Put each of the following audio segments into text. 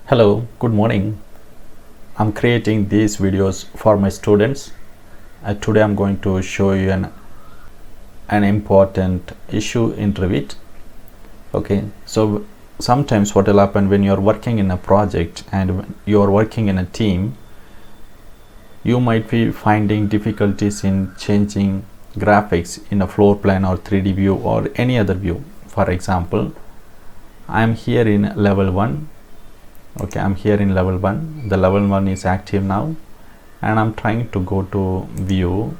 Hello, good morning. I'm creating these videos for my students. Today I'm going to show you an important issue in Revit. Okay, so sometimes what will happen when you're working in a project and when you're working in a team, you might be finding difficulties in changing graphics in a floor plan or 3D view or any other view. For example, I'm here in level 1. Okay, I'm here in level 1. The level 1 is active now, and I'm trying to go to view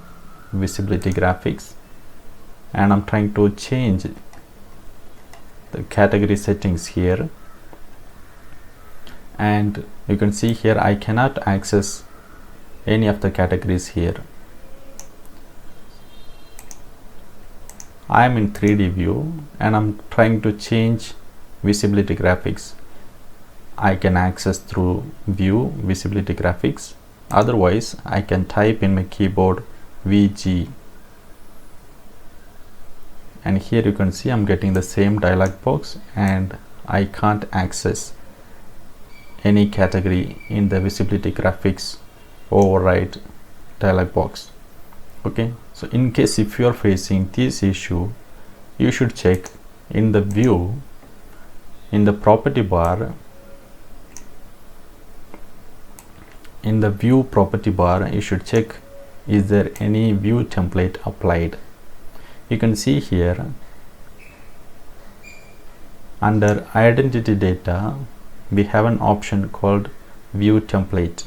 visibility graphics, and I'm trying to change the category settings here, and you can see here I cannot access any of the categories here. I am in 3D view and I'm trying to change visibility graphics. I can access through view visibility graphics. Otherwise, I can type in my keyboard VG, and here you can see I'm getting the same dialog box and I can't access any category in the visibility graphics override dialog box. Okay, so in case if you are facing this issue, you should check in the view, in the property bar. In the view property bar, you should check is there any view template applied. You can see here under identity data we have an option called view template,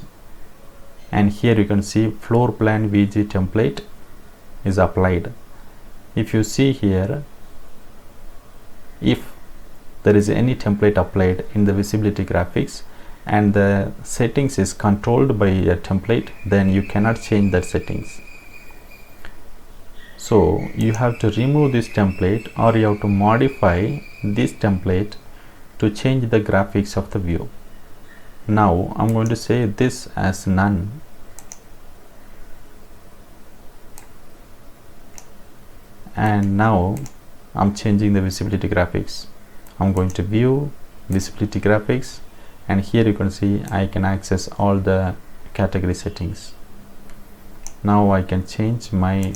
and here you can see floor plan VG template is applied. If you see here, if there is any template applied in the visibility graphics and the settings is controlled by a template, then you cannot change that settings. So you have to remove this template, or you have to modify this template to change the graphics of the view. Now I'm going to say this as none, and now I'm changing the visibility graphics. I'm going to view visibility graphics, and here you can see I can access all the category settings. Now I can change my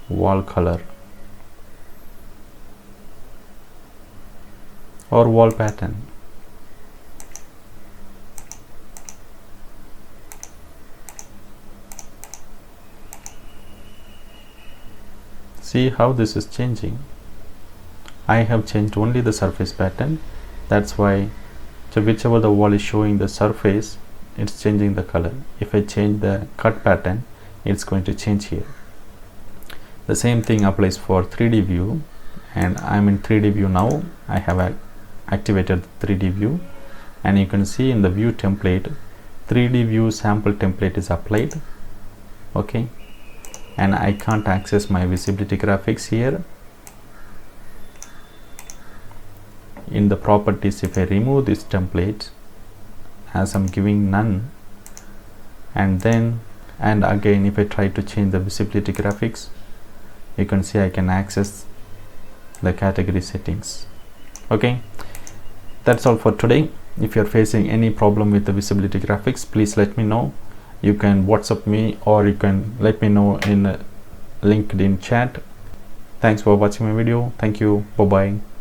wall color or wall pattern. See how this is changing. I have changed only the surface pattern. That's why, so whichever the wall is showing the surface, it's changing the color. If I change the cut pattern, it's going to change here. The same thing applies for 3D view, and I'm in 3D view now. I have activated the 3D view, and you can see in the view template 3D view sample template is applied. Okay, and I can't access my visibility graphics here. In the properties, if I remove this template as I'm giving none, and again if I try to change the visibility graphics, you can see I can access the category settings. Okay, that's all for today. If you're facing any problem with the visibility graphics, please let me know. You can WhatsApp me, or you can let me know in LinkedIn chat. Thanks for watching my video. Thank you. Bye bye.